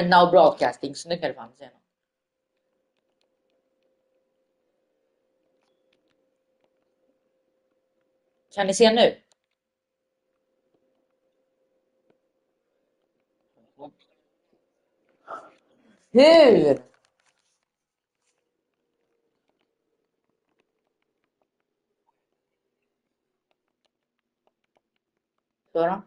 Now broadcasting, snyggare fan säger någon. Kan ni se nu? Hur? Så då?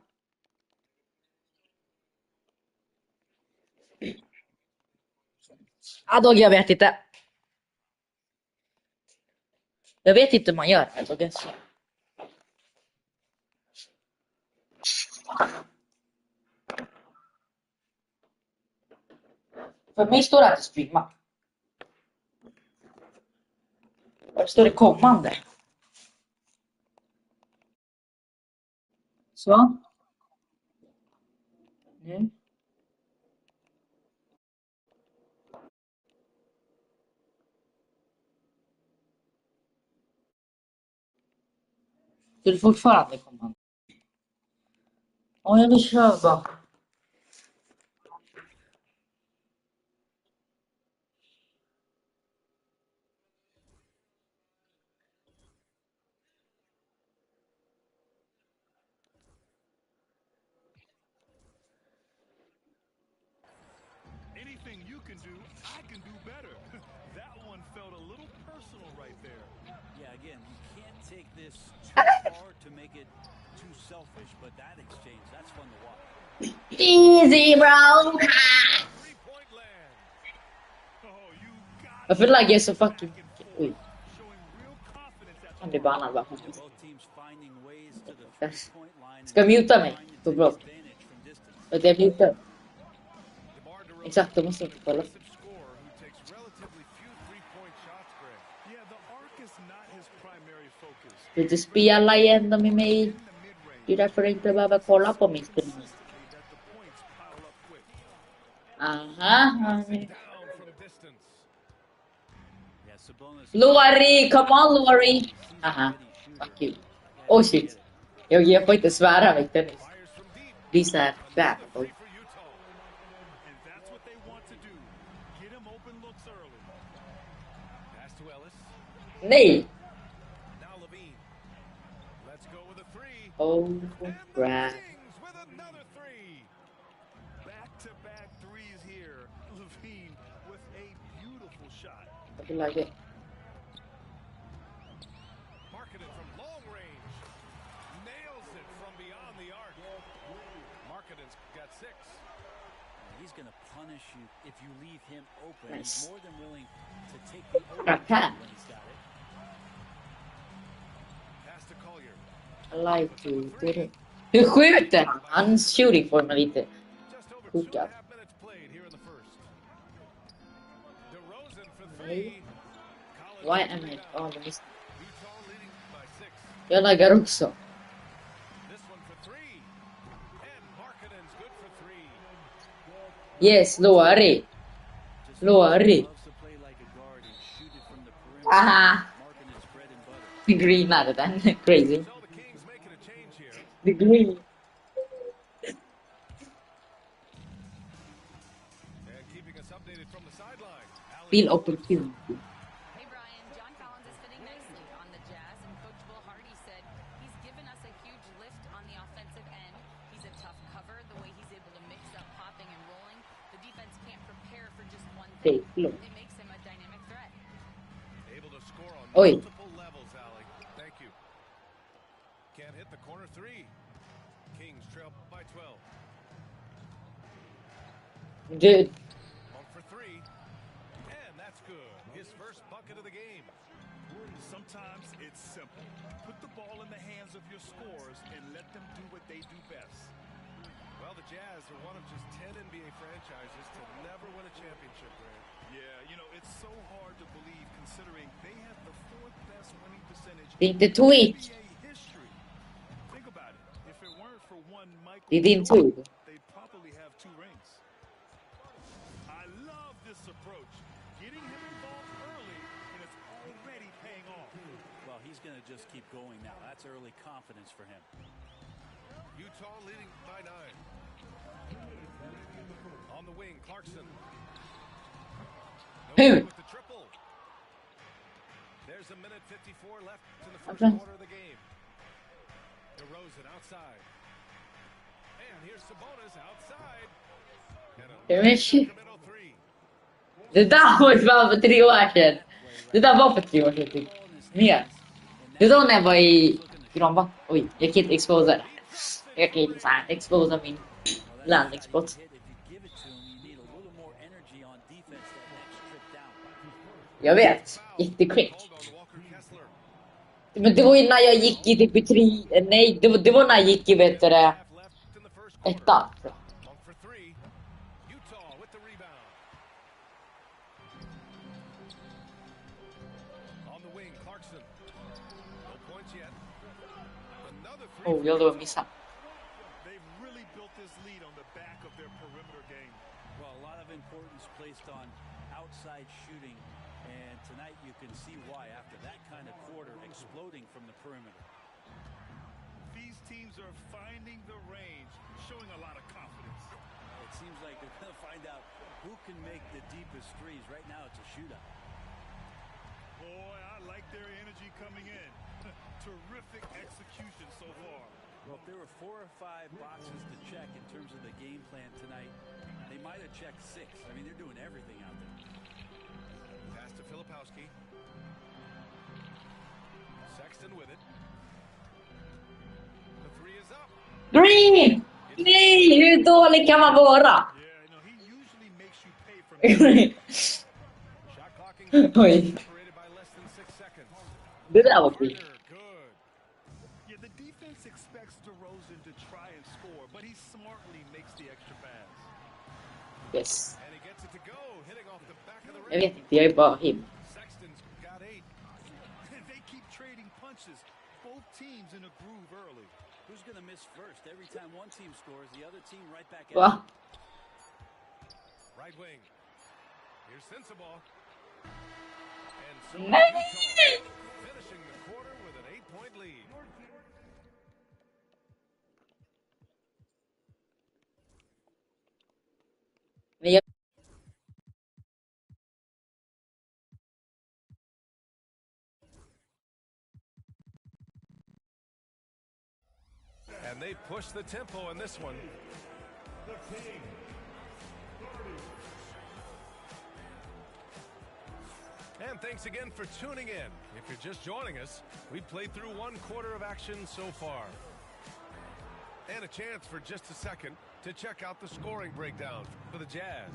Ja, jag vet inte. Jag vet inte hur man gör det. Okay. För mig står det att streama. Var står det kommande? Så. Nu. Det är fortfarande kommande. Ja, jag vill köra. Anything you can do, I can do better. That one felt a little personal right there. Yeah, again, you can't take this too far to make it too selfish, but that exchange, that's fun to watch. Easy, bro. Three-point land. Oh, you got I feel like you're so fucking... Oj. showing real confidence at Han blir bannad va? Both teams finding ways to the three-point line. Ska jag muta mig? Så bra. Vet jag mutar? Exakt, då måste jag inte kolla. scorer who takes relatively few three-point shots, Greg. Yeah, the arc is not his primary focus. Vill du spela igen med mig? Det är därför jag inte behöver kolla på min stream. Aha. Lori, come on Lori. Aha, fuck you. Oh shit. Jag får inte svära vet du. These are bad. Nej. Oh crap. Back-to-back threes here. Levine with a beautiful shot. I feel like it. Marketed from long range. Nails it from beyond the arc. Marketing's got 6. He's going to punish you if you leave him open. Nice. He's more than willing to take the open when he's got it. Pass to Collier. I like to do it. Hur skjuter han? Hans shooting får mig lite Just over kokad. 2.5 minutes played here in the first. DeRozan for 3. Why am I on the list? Utah leading by 6. Jag laggar också. This one for 3. And Marketing's good for 3. Yes, Lori. Lori. Loves to play like a guard and shoot it from the perimeter. Aha. Marking his bread and butter. Greenade den. Crazy. So the Kings making a change here. The green. And keeping us updated from the sideline. Feel opportunity. Hey Brian, John Collins is fitting nicely on the Jazz, and Coach Will Hardy said he's given us a huge lift on the offensive end. He's a tough cover, the way he's able to mix up popping and rolling. The defense can't prepare for just one thing. It makes him a dynamic threat. Able to score on Oi. multiple levels, Allie. Thank you. Can't hit the corner 3. Kings trail by 12. Dude. One for 3. And that's good. His first bucket of the game. Sometimes it's simple. Put the ball in the hands of your scorers and let them do what they do best. Well, the Jazz are one of just 10 NBA franchises to never win a championship, Greg. Yeah, you know, it's so hard to believe considering they have the 4th best winning percentage Det är inte Twitch. in NBA history. Think about it. If it weren't for one Michael Det är din Jordan, tur. they'd probably have 2 rings. I love this approach. Getting him involved early, and it's already paying off. Well, he's going to just keep going now. That's early confidence for him. Utah leading by 9. On the wing, Clarkson. Who? With the triple. There's a minute 54 left in the first Okay. quarter of the game. DeRozan outside. And here's Sabonis outside. And a Det är shit. Sacramento three. Det där var ju fan för 3 år sedan. Det där var för 3 år sedan typ. Mer. Det var när jag var i Granva. Oj, jag kan inte exposa det. Jag kan inte fan exposa min landexport. If you give it to him, you need a little more energy on defense that next trip down. Jag vet. Jättequick. Hold on, Walker Kessler. Men det var ju när jag gick i typ 3. Nej, det var när jag gick i vet du det. Half left in the first quarter. 1. Monk for three. Utah with the rebound. On the wing, Clarkson. No points yet. Another three. Oh, jag låg och missade. They've really built this lead on the back of their perimeter game. Well, a lot of importance placed on outside shooting, and tonight you can see why after that kind of quarter exploding from the perimeter. These teams are finding the range, showing a lot of confidence. It seems like they're going to find out who can make the deepest threes. Right now it's a shootout. Boy, I like their energy coming in. Terrific execution so far. Well, if there were 4 or 5 boxes to check in terms of the game plan tonight, they might have checked 6. I mean, they're doing everything out there. Pass to Filipowski. Sexton with it. The three is up. Green! Nej, hur dålig kan man vara? Yeah, no, he usually makes you pay for Shot clocking Oj, separated by less than 6 seconds. det där var skit. Turner, good. Yeah, the defense expects DeRozan to try and score, but he smartly makes the extra pass. Yes. And he gets it to go, hitting off the back of the Jag rim. vet inte, jag är bara him. Sexton's got 8. And they keep trading punches. Both teams in a groove early. Who's going to miss first? Every time one team scores, the other team right back at Va? it. Right wing. Here's Sensabaugh. And so Nej! Utah finishing the quarter with an 8-point lead. Men jag... And they push the tempo in this one. And thanks again for tuning in. If you're just joining us, we've played through 1 quarter of action so far. And a chance for just a second to check out the scoring breakdown for the Jazz.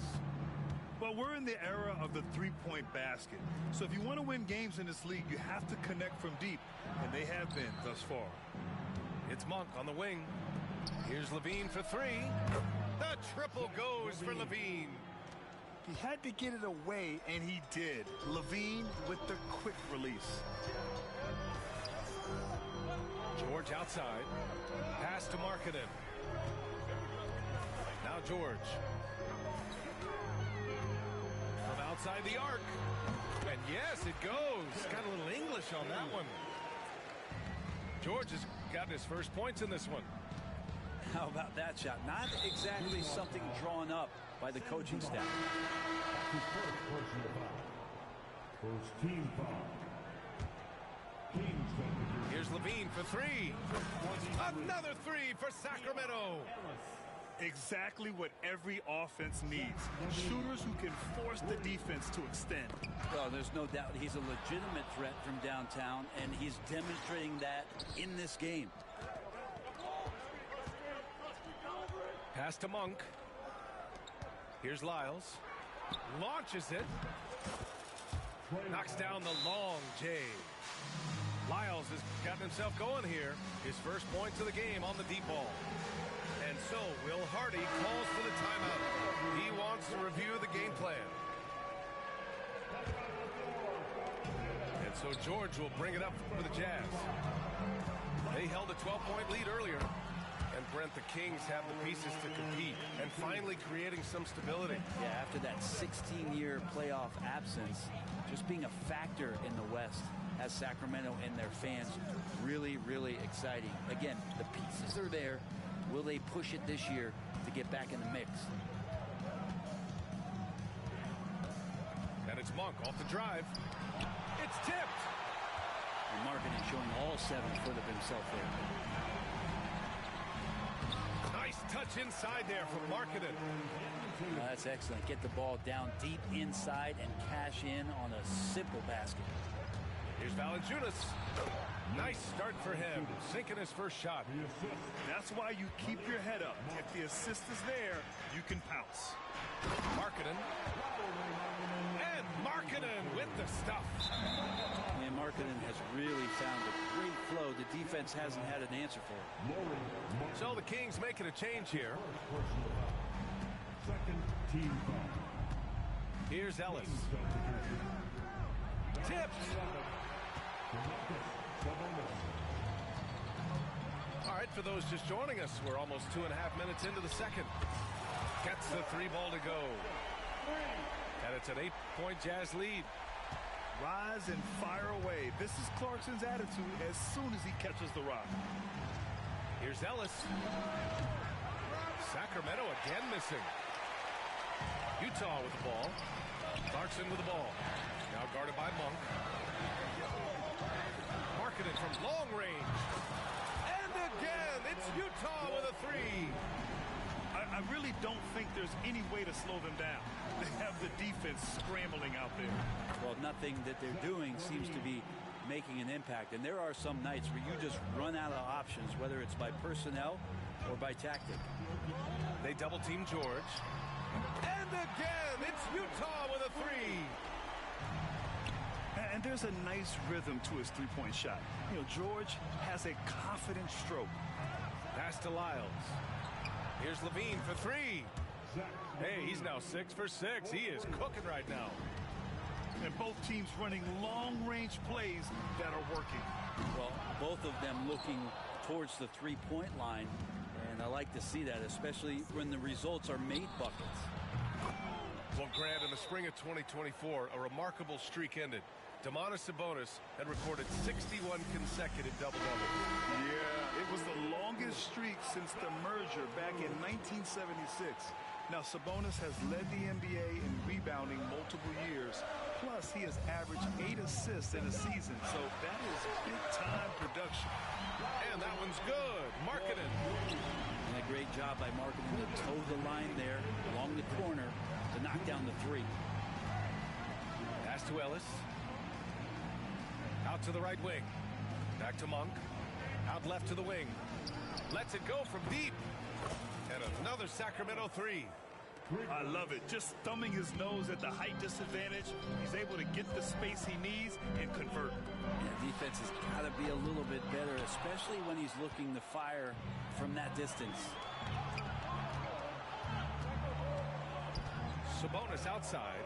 But we're in the era of the three-point basket. So if you want to win games in this league, you have to connect from deep. And they have been thus far. It's Monk on the wing. Here's Levine for 3. The triple goes for Levine. He had to get it away, and he did. Levine with the quick release. George outside. Pass to Markkanen. Now George. From outside the arc. And yes, it goes. Got a little English on that one. George has gotten his first points in this one. How about that shot? Not exactly something drawn up by the coaching staff. Here's Levine for 3. Another 3 for Sacramento. Exactly what every offense needs. Shooters who can force the defense to extend. Well, there's no doubt he's a legitimate threat from downtown, and he's demonstrating that in this game. Pass to Monk. Here's Lyles. Launches it. Knocks down the long J. Lyles has gotten himself going here. His first points of the game on the deep ball. And so Will Hardy calls for the timeout. He wants to review the game plan. And so George will bring it up for the Jazz. They held a 12-point lead earlier. And Brent, the Kings have the pieces to compete and finally creating some stability. Yeah, after that 16-year playoff absence, just being a factor in the West has Sacramento and their fans really, really exciting. Again, the pieces are there. Will they push it this year to get back in the mix? Monk off the drive. It's tipped. And Markkanen showing all 7 foot of himself there. Nice touch inside there from Markkanen. That's excellent. Get the ball down deep inside and cash in on a simple basket. Here's Valanciunas. Nice start for him, sinking his first shot. That's why you keep your head up. If the assist is there, you can pounce. Markkanen. And Markkanen with the stuff. And Markkanen has really found a great flow. The defense hasn't had an answer for it. So the Kings making a change here. Here's Ellis. Tipped. All right, for those just joining us, we're almost 2.5 minutes into the second. Gets the 3 ball to go. And it's an 8-point Jazz lead. Rise and fire away. This is Clarkson's attitude as soon as he catches the rock. Here's Ellis. Sacramento again missing. Utah with the ball. Clarkson with the ball. Now guarded by Monk. Markkanen from long range. And again, it's Utah with a 3. I really don't think there's any way to slow them down. They have the defense scrambling out there. Well, nothing that they're doing seems to be making an impact. And there are some nights where you just run out of options, whether it's by personnel or by tactic. They double team George. And again, it's Utah with a 3. And there's a nice rhythm to his three-point shot. You know, George has a confident stroke. Pass to Lyles. Here's Levine for 3. Hey, he's now 6 for 6. He is cooking right now. And both teams running long-range plays that are working. Well, both of them looking towards the three-point line. And I like to see that, especially when the results are made buckets. Well, Grant, in the spring of 2024, a remarkable streak ended. Domantas Sabonis had recorded 61 consecutive double-doubles. Yeah, it was the longest streak since the merger back in 1976. Now, Sabonis has led the NBA in rebounding multiple years. Plus, he has averaged 8 assists in a season, so that is big-time production. And that one's good. Markkanen. And a great job by Markkanen to toe the line there along the corner to knock down the 3. Pass to Ellis. Out to the right wing. Back to Monk. Out left to the wing. Lets it go from deep. And another Sacramento 3. I love it. Just thumbing his nose at the height disadvantage. He's able to get the space he needs and convert. Yeah, defense has got to be a little bit better, especially when he's looking to fire from that distance. Sabonis outside.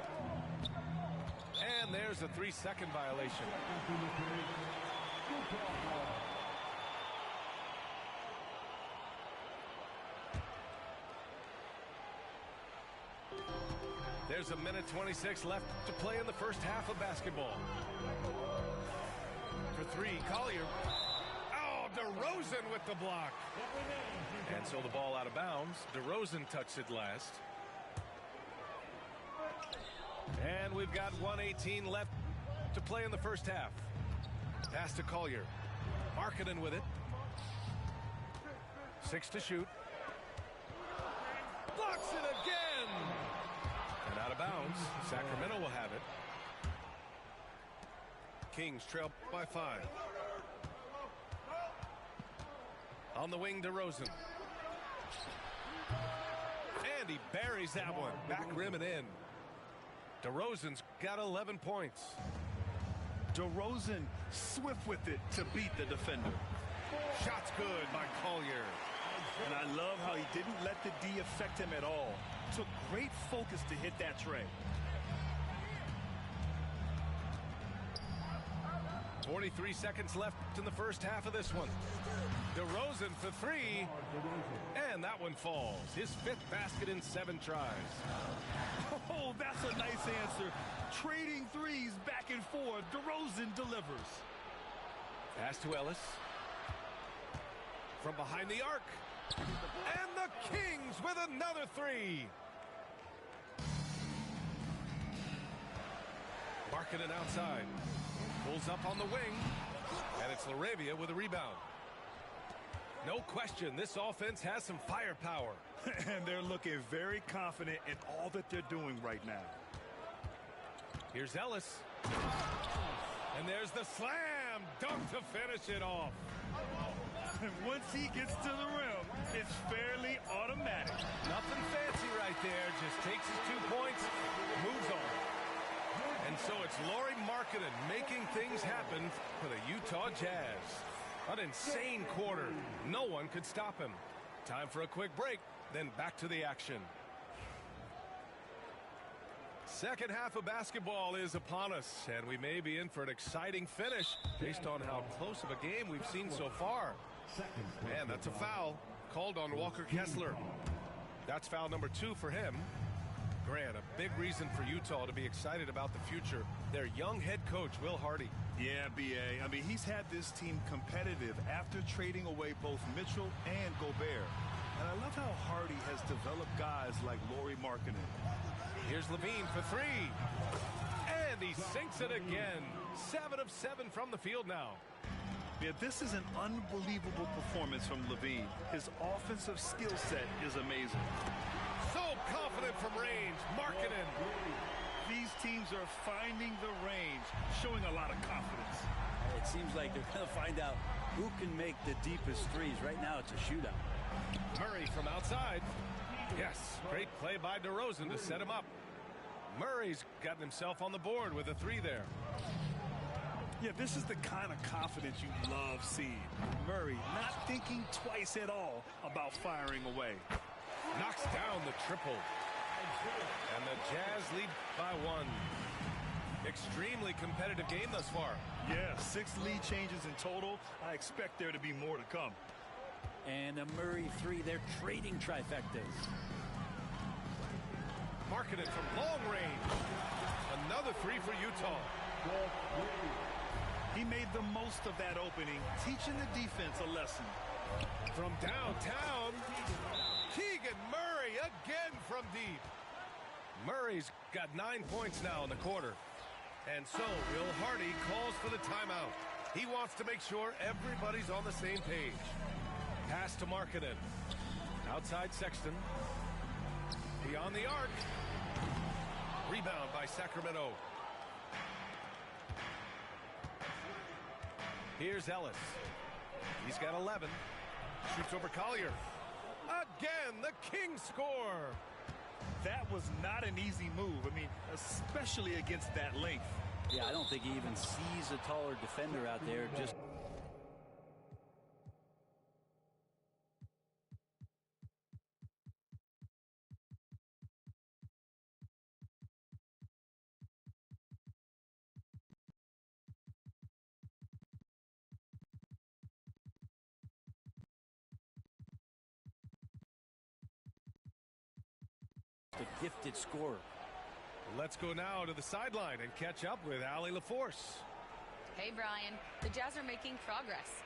And there's a 3-second violation. There's a minute 26 left to play in the first half of basketball. For 3, Collier. Oh, DeRozan with the block. And so the ball out of bounds. DeRozan touched it last. And we've got 1:18 left to play in the first half. Pass to Collier. Markkanen with it. 6 to shoot. Blocks it again. And out of bounds. Sacramento will have it. Kings trail by 5. On the wing, DeRozan. And he buries that one. Back rim and in. DeRozan's got 11 points. DeRozan swift with it to beat the defender. Shot's good by Collier. And I love how he didn't let the D affect him at all. Took great focus to hit that tray. 43 seconds left in the first half of this one. DeRozan for 3. And that one falls. His 5th basket in 7 tries. Oh, that's a nice answer. Trading threes back and forth. DeRozan delivers. Pass to Ellis. From behind the arc. And the Kings with another 3. Markkanen outside. Pulls up on the wing. And it's Laravia with a rebound. No question, this offense has some firepower. And they're looking very confident in all that they're doing right now. Here's Ellis. And there's the slam dunk to finish it off. And once he gets to the rim, it's fairly automatic. Nothing fancy right there. Just takes his 2 points, moves on. And so it's Lauri Markkanen making things happen for the Utah Jazz. An insane quarter. No one could stop him. Time for a quick break, then back to the action. Second half of basketball is upon us, and we may be in for an exciting finish based on how close of a game we've seen so far. Man, that's a foul called on Walker Kessler. That's foul number 2 for him. Grant, a big reason for Utah to be excited about the future. Their young head coach, Will Hardy. Yeah, B.A. I mean, he's had this team competitive after trading away both Mitchell and Gobert. And I love how Hardy has developed guys like Lauri Markkanen. Here's Levine for 3. And he sinks it again. 7 of 7 from the field now. Yeah, this is an unbelievable performance from Levine. His offensive skill set is amazing. So confident from range. Markkanen. These teams are finding the range, showing a lot of confidence. It seems like they're going to find out who can make the deepest threes. Right now, it's a shootout. Murray from outside. Yes, great play by DeRozan to set him up. Murray's gotten himself on the board with a 3 there. Yeah, this is the kind of confidence you love seeing. Murray not thinking twice at all about firing away. Knocks down the triple. And the Jazz lead by 1. Extremely competitive game thus far. Yeah, 6 lead changes in total. I expect there to be more to come. And a Murray 3. They're trading trifectas. Markkanen from long range. Another 3 for Utah. He made the most of that opening, teaching the defense a lesson. From downtown, Keegan Murray again from deep. Murray's got 9 points now in the quarter. And so Will Hardy calls for the timeout. He wants to make sure everybody's on the same page. Pass to Markkanen. Outside Sexton. Beyond the arc. Rebound by Sacramento. Here's Ellis. He's got 11. Shoots over Collier. Again, the Kings score. That was not an easy move. I mean, especially against that length. Yeah, I don't think he even sees a taller defender out there. Just a gifted scorer. Let's go now to the sideline and catch up with Allie LaForce. Hey, Brian. The Jazz are making progress.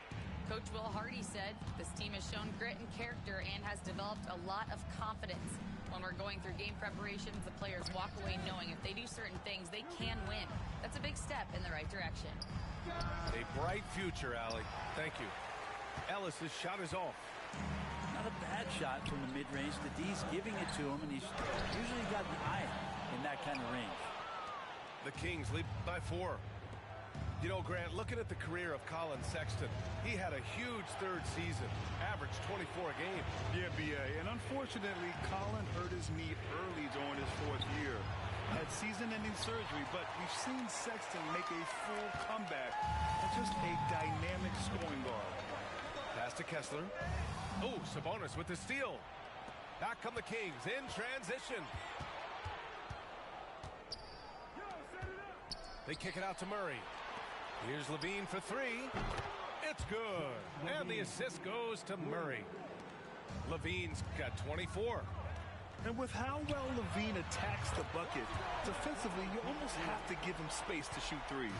Coach Will Hardy said this team has shown grit and character and has developed a lot of confidence. When we're going through game preparations, the players walk away knowing if they do certain things, they can win. That's a big step in the right direction. A bright future, Allie. Thank you. Ellis's shot is off. Not a bad shot from the mid-range. The D's giving it to him, and he's usually got an eye in that kind of range. The Kings lead by 4. You know, Grant, looking at the career of Colin Sexton, he had a huge third season, averaged 24 a game. Yeah, B.A. And unfortunately, Colin hurt his knee early during his 4th year. Had season-ending surgery, but we've seen Sexton make a full comeback and just a dynamic scoring guard. Pass to Kessler. Oh, Sabonis with the steal. Back come the Kings in transition. They kick it out to Murray. Here's Levine for 3. It's good. And the assist goes to Murray. Levine's got 24. And with how well Levine attacks the bucket, defensively, you almost have to give him space to shoot threes.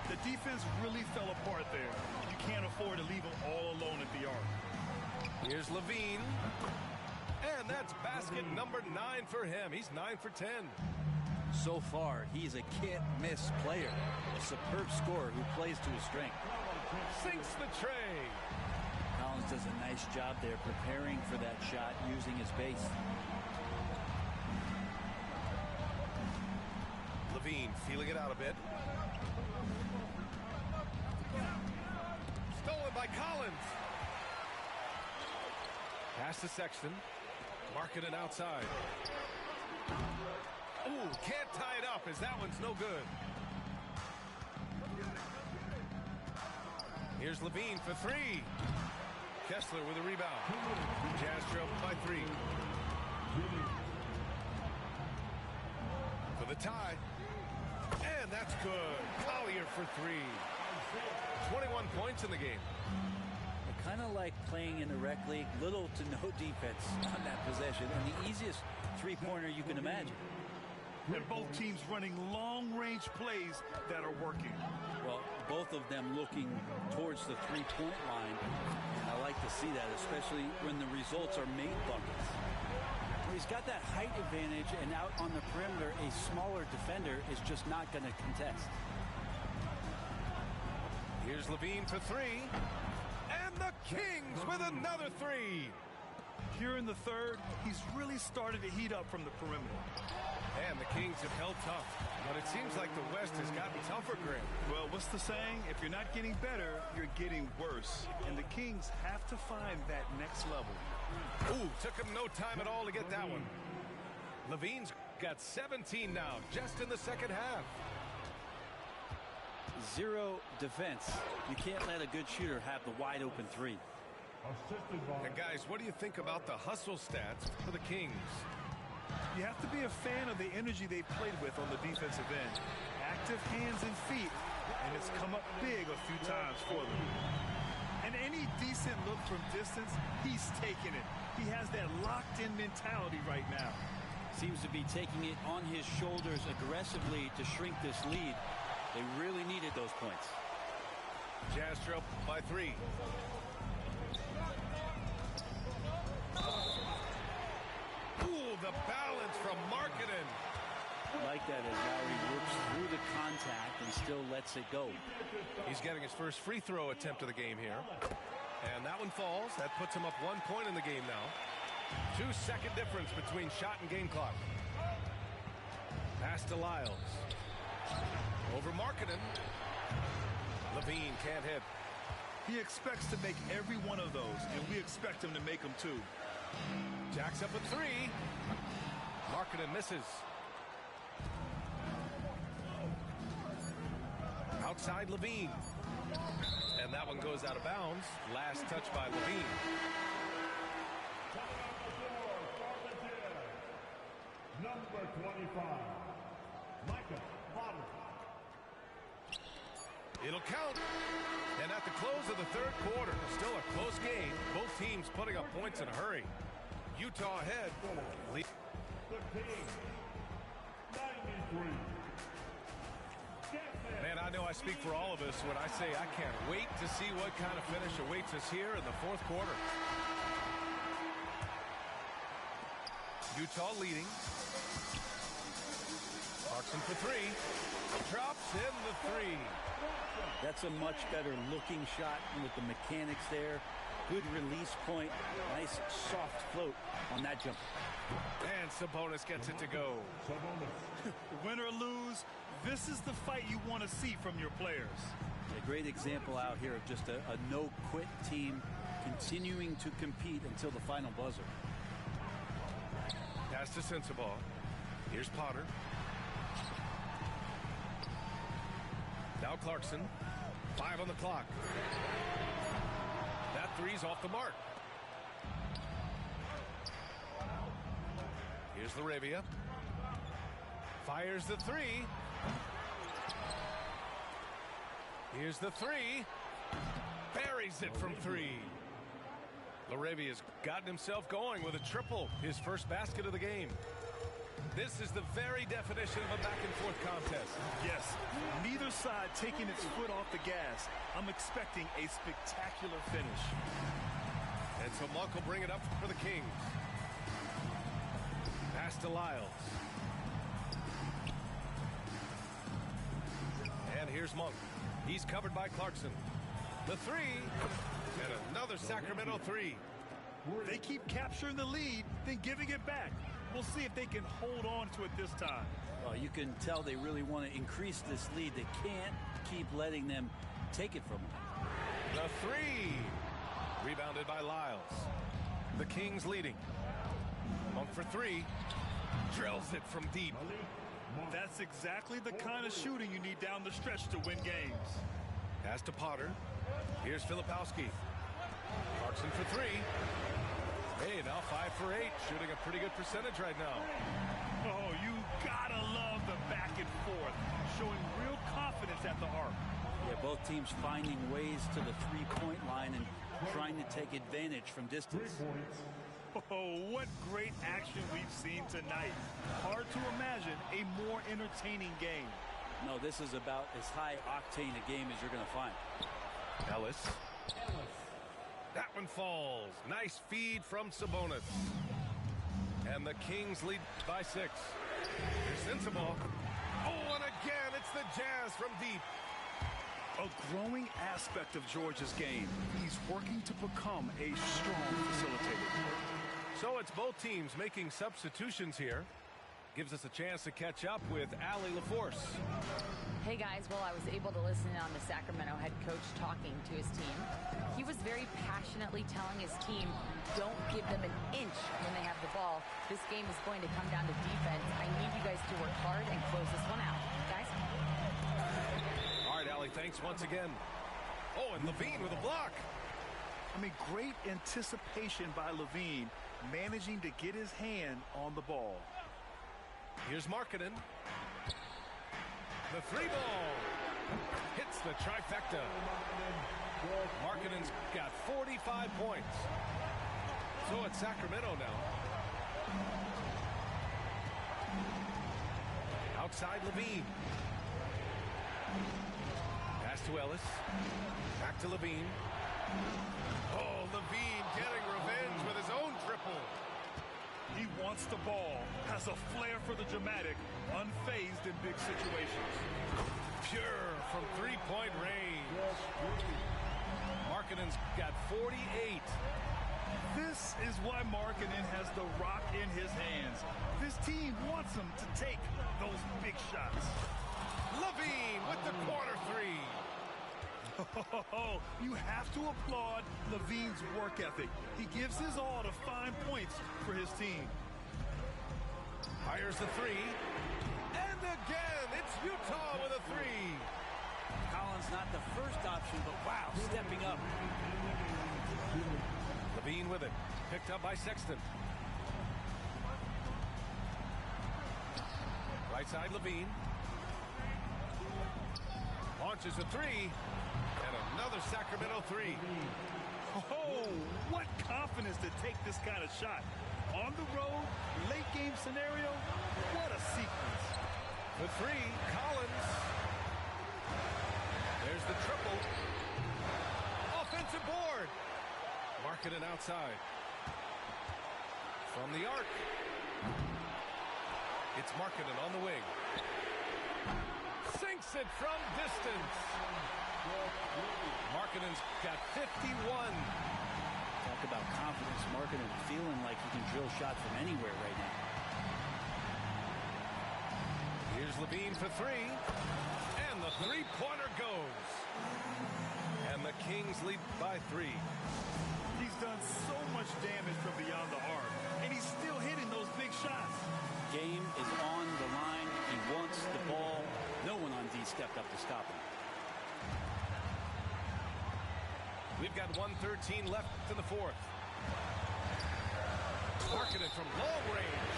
The defense really fell apart there. You can't afford to leave him all alone at the arc. Here's Levine. And that's basket number 9 for him. He's 9 for 10. So far, he's a can't-miss player, a superb scorer who plays to his strength. Sinks the tray. Collins does a nice job there preparing for that shot using his base. Levine feeling it out a bit. Stolen by Collins. Pass to Sexton. Marking it outside. Ooh, can't tie it up as that one's no good. Here's Levine for three. Kessler with a rebound. Jazz trail by 3. For the tie. And that's good. Collier for 3. 21 points in the game. Kind of like playing in the rec league, little to no defense on that possession, and the easiest three-pointer you can imagine. And both teams running long-range plays that are working. Well, both of them looking towards the three-point line, and I like to see that, especially when the results are made buckets. Well, he's got that height advantage, and out on the perimeter, a smaller defender is just not going to contest. Here's Levine for 3. And the Kings with another 3. Here in the third, he's really started to heat up from the perimeter. And the Kings have held tough, but it seems like the West has gotten tougher, Grant. Well, what's the saying? If you're not getting better, you're getting worse. And the Kings have to find that next level. Ooh, took him no time at all to get that one. Levine's got 17 now, just in the second half. Zero defense. You can't let a good shooter have the wide open 3. And guys, what do you think about the hustle stats for the Kings? You have to be a fan of the energy they played with on the defensive end. Active hands and feet, and it's come up big a few times for them. And any decent look from distance, he's taking it. He has that locked-in mentality right now. Seems to be taking it on his shoulders aggressively to shrink this lead. They really needed those points. Jazz trail by 3. Ooh, the balance from Markkanen. I like that as Lowry works through the contact and still lets it go. He's getting his first free throw attempt of the game here. And that one falls. That puts him up 1 point in the game now. 2-second difference between shot and game clock. Pass to Lyles. Over Markkanen. Levine can't hit. He expects to make every one of those, and we expect him to make them too. Jacks up at 3. Markkanen misses. Outside Levine. And that one goes out of bounds. Last touch by Levine. Number 25, Micah Potter. It'll count. And at the close of the third quarter, still a close game. Both teams putting up points in a hurry. Utah ahead. The Kings, 93. Man, I know I speak for all of us when I say I can't wait to see what kind of finish awaits us here in the fourth quarter. Utah leading. Clarkson for 3. Drops in the 3. That's a much better looking shot with the mechanics there. Good release point. Nice soft float on that jump. And Sabonis gets it to go. Win or lose, this is the fight you want to see from your players. A great example out here of just a no-quit team continuing to compete until the final buzzer. Pass to Sensabaugh. Here's Potter. Now Clarkson. 5 on the clock. That 3's off the mark. Here's Laravia. Fires the 3. Here's the 3. Buries it from 3. Laravia's gotten himself going with a triple. His first basket of the game. This is the very definition of a back-and-forth contest. Yes, neither side taking its foot off the gas. I'm expecting a spectacular finish. And so Monk will bring it up for the Kings. Pass to Lyles. Here's Monk. He's covered by Clarkson. The three, and another Sacramento three. They keep capturing the lead, then giving it back. We'll see if they can hold on to it this time. Well, you can tell they really want to increase this lead. They can't keep letting them take it from them. The three, rebounded by Lyles. The Kings leading. Monk for three, drills it from deep. That's exactly the kind of shooting you need down the stretch to win games. Pass to Potter. Here's Filipowski. Clarkson for three. Hey, now 5 for 8, shooting a pretty good percentage right now. Oh, you gotta love the back and forth, showing real confidence at the arc. Yeah, both teams finding ways to the three-point line and trying to take advantage from distance. Oh, what great action we've seen tonight. Hard to imagine a more entertaining game. No, this is about as high-octane a game as you're going to find. Ellis. That one falls. Nice feed from Sabonis. And the Kings lead by 6. Here's Sensabaugh. Oh, and again, it's the Jazz from deep. A growing aspect of George's game. He's working to become a strong facilitator. So it's both teams making substitutions here. Gives us a chance to catch up with Allie LaForce. Hey guys, well, I was able to listen in on the Sacramento head coach talking to his team. He was very passionately telling his team, don't give them an inch when they have the ball. This game is going to come down to defense. I need you guys to work hard and close this one out. Guys? All right, Allie, thanks once again. Oh, and Levine with a block. I mean, great anticipation by Levine, managing to get his hand on the ball. Here's Markkanen. The three ball hits the trifecta. Markkanen's got 45 points. So it's Sacramento now. Outside Levine. Pass to Ellis. Back to Levine. Oh, Levine getting revenge with his own triple. He wants the ball, has a flair for the dramatic, unfazed in big situations. Pure from three-point range. Markkanen's got 48. This is why Markkanen has the rock in his hands. This team wants him to take those big shots. Levine with the corner three. Oh, you have to applaud Levine's work ethic. He gives his all to find points for his team. Fires the three. And again, it's Utah with a three. Collins not the first option, but wow, stepping up. Levine with it. Picked up by Sexton. Right side Levine. Launches a three. And another Sacramento three. Oh, what confidence to take this kind of shot. On the road, late game scenario, what a sequence. The three, Collins. There's the triple. Offensive board. Markkanen outside. From the arc. It's Markkanen on the wing. Sinks it from distance. Markkanen's got 51. Talk about confidence. Markkanen feeling like he can drill shots from anywhere right now. Here's Levine for three. And the three-pointer goes. And the Kings lead by 3. He's done so much damage from beyond the arc, and he's still hitting those big shots. Game is on the line. He wants the ball. No one on D stepped up to stop him. We've got 1:13 left in the fourth. Markkanen from long range.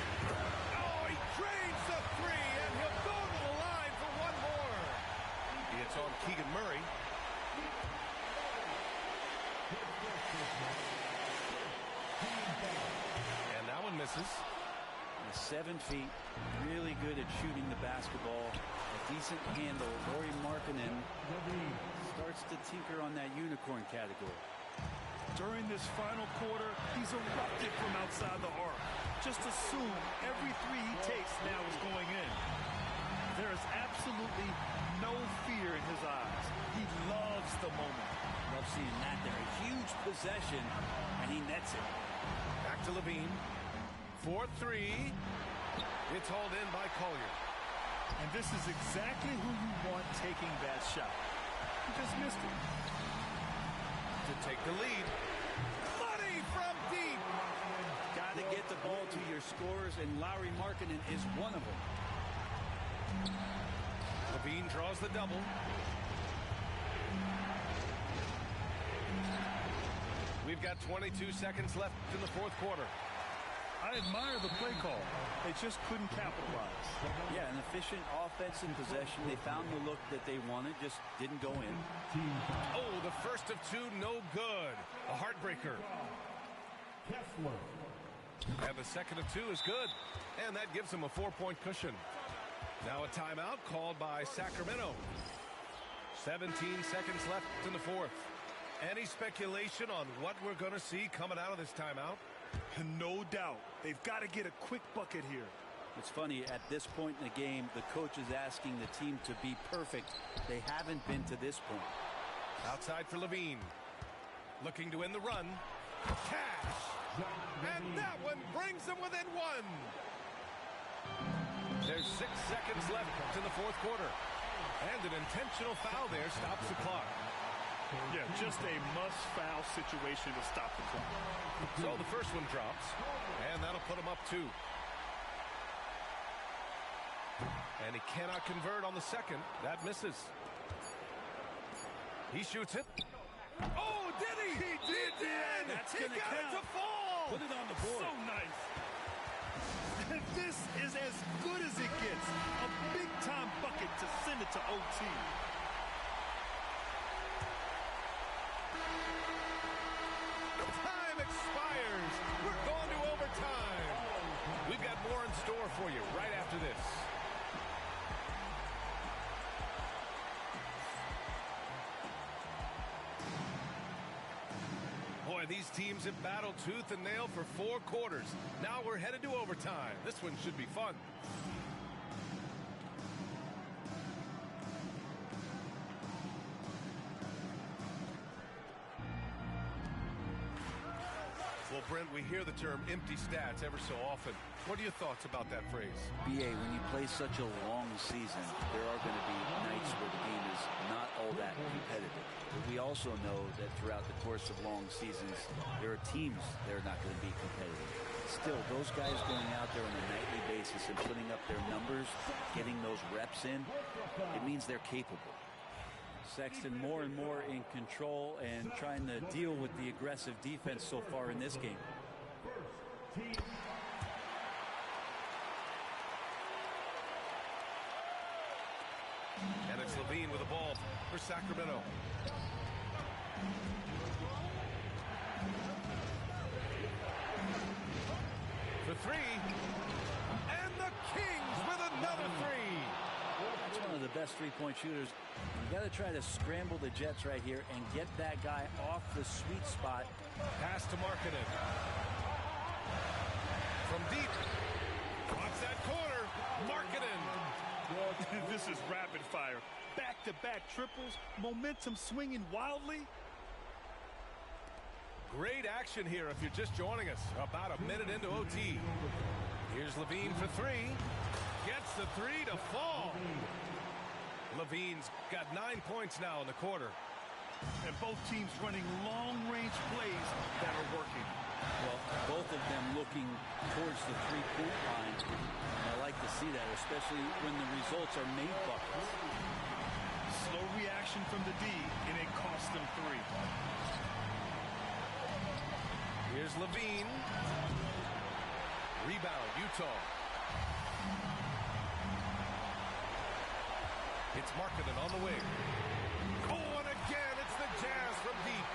Oh, he drains the three, and he'll go to the line for one more. It's on Keegan Murray. And that one misses. 7 feet, really good at shooting the basketball. A decent handle. Lauri Markkanen starts to tinker on that unicorn category. During this final quarter, he's erupted from outside the arc. Just assume every three he takes now is going in. There is absolutely no fear in his seeing that there. A huge possession, and he nets it. Back to Levine. 4-3. It's hauled in by Collier. And this is exactly who you want taking that shot. He just missed it. To take the lead. Money from deep. Got to get the ball to your scorers, and Lauri Markkanen is one of them. Levine draws the double. We've got 22 seconds left in the fourth quarter. I admire the play call. They just couldn't capitalize. Yeah, an efficient offensive possession. They found the look that they wanted, just didn't go in. Oh, the first of two, no good. A heartbreaker. Kessler. And the second of two is good. And that gives them a 4-point cushion. Now a timeout called by Sacramento. 17 seconds left in the fourth. Any speculation on what we're going to see coming out of this timeout? No doubt. They've got to get a quick bucket here. It's funny, at this point in the game, the coach is asking the team to be perfect. They haven't been to this point. Outside for Levine. Looking to win the run. Cash. And that one brings them within one. There's 6 seconds left in the fourth quarter. And an intentional foul there stops the clock. Yeah, just a must-foul situation to stop the clock. So the first one drops, and that'll put him up 2. And he cannot convert on the second. That misses. He shoots it. Oh, did he? He did! That's He gonna got count. it to fall! Put it on the board. So nice. This is as good as it gets. A big-time bucket to send it to OT. Time expires. We're going to overtime. We've got more in store for you right after this. Boy, these teams have battled tooth and nail for 4 quarters. Now we're headed to overtime. This one should be fun. Well, Brent, we hear the term empty stats ever so often. What are your thoughts about that phrase? BA, when you play such a long season, there are going to be nights where the game is not all that competitive. But we also know that throughout the course of long seasons, there are teams that are not going to be competitive. Still, those guys going out there on a nightly basis and putting up their numbers, getting those reps in, it means they're capable. Sexton more and more in control and trying to deal with the aggressive defense so far in this game. And it's Levine with the ball for Sacramento. For 3. And the Kings with another 3. That's one of the best three-point shooters. You got to try to scramble the Jets right here and get that guy off the sweet spot. Pass to Markkanen. From deep. Watch that corner. Markkanen. This is rapid fire. Back-to-back triples. Momentum swinging wildly. Great action here if you're just joining us. About a minute into OT. Here's Levine for 3. Gets the 3 to fall. Levine's got 9 points now in the quarter. And both teams running long-range plays that are working. Well, both of them looking towards the three-point line. And I like to see that, especially when the results are made buckets. Slow reaction from the D, and it cost them 3. Here's Levine. Rebound, Utah. It's Markkanen on the wing. Oh, and again, it's the Jazz from deep.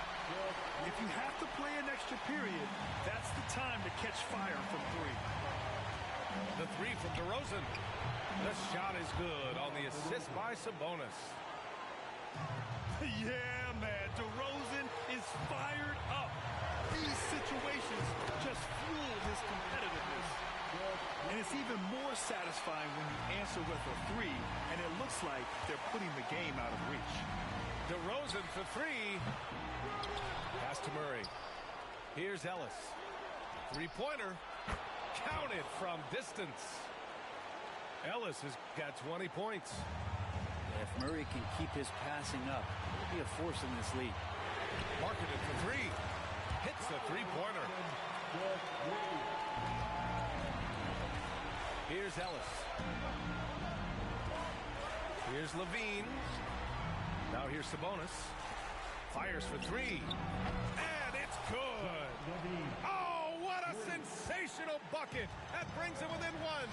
If you have to play an extra period, that's the time to catch fire from 3. The 3 from DeRozan. The shot is good on the assist by Sabonis. Yeah, man, DeRozan is fired up. These situations just fuel his competitiveness. And it's even more satisfying when you answer with a three, and it looks like they're putting the game out of reach. DeRozan for three. Pass to Murray. Here's Ellis. Three-pointer. Counted from distance. Ellis has got 20 points. If Murray can keep his passing up, he'll be a force in this league. Marketed for three. Hits the three-pointer. Here's Ellis. Here's Levine. Now here's Sabonis. Fires for three. And it's good. Oh, what a sensational bucket. That brings him within one.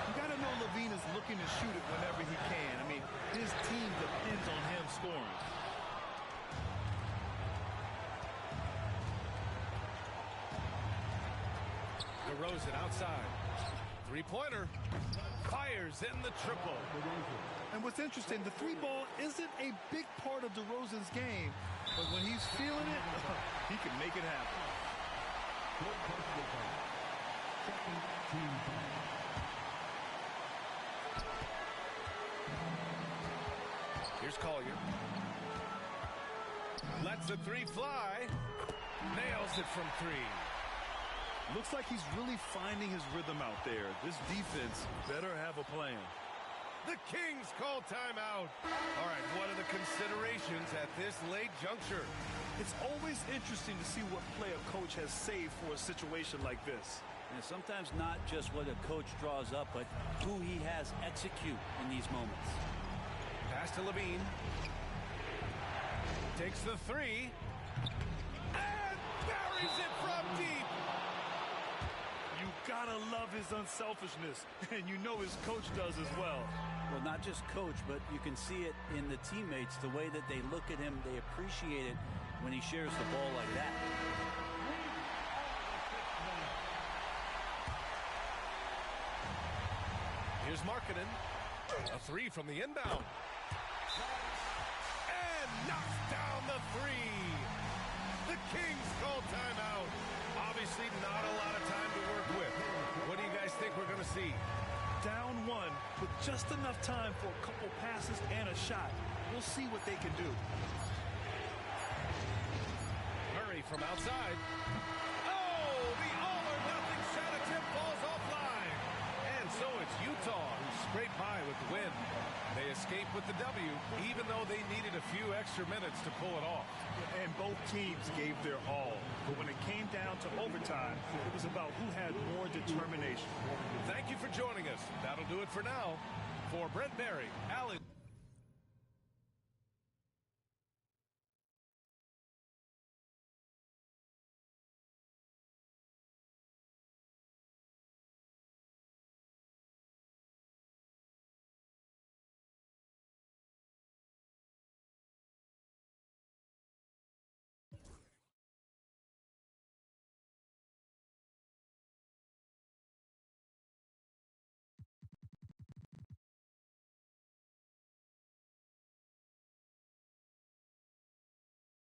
You got to know Levine is looking to shoot it whenever he can. I mean, his team depends on him scoring. DeRozan outside. Three-pointer. Fires in the triple. And what's interesting, the three ball isn't a big part of DeRozan's game, but when he's feeling it, he can make it happen. Here's Collier. Lets the three fly. Nails it from three. Looks like he's really finding his rhythm out there. This defense better have a plan. The Kings call timeout. All right, what are the considerations at this late juncture? It's always interesting to see what play a coach has saved for a situation like this. And sometimes not just what a coach draws up, but who he has execute in these moments. Pass to Levine. Takes the three. And buries it from deep. You gotta love his unselfishness, and you know his coach does as well. Well, not just coach, but you can see it in the teammates, the way that they look at him. They appreciate it when he shares the ball like that. Here's Markkanen. A three from the inbound. And knocks down the three. The Kings call timeout. Obviously not a lot of time to work with. What do you guys think we're going to see? Down one with just enough time for a couple passes and a shot. We'll see what they can do. Murray from outside. Oh, the all-or-nothing shot attempt falls offline. And so it's Utah who scraped by with the win. They escape with the W, even though they needed a few extra minutes to pull it off. And both teams gave their all. But when it came down to overtime, it was about who had more determination. Thank you for joining us. That'll do it for now. For Brent Barry, Alan.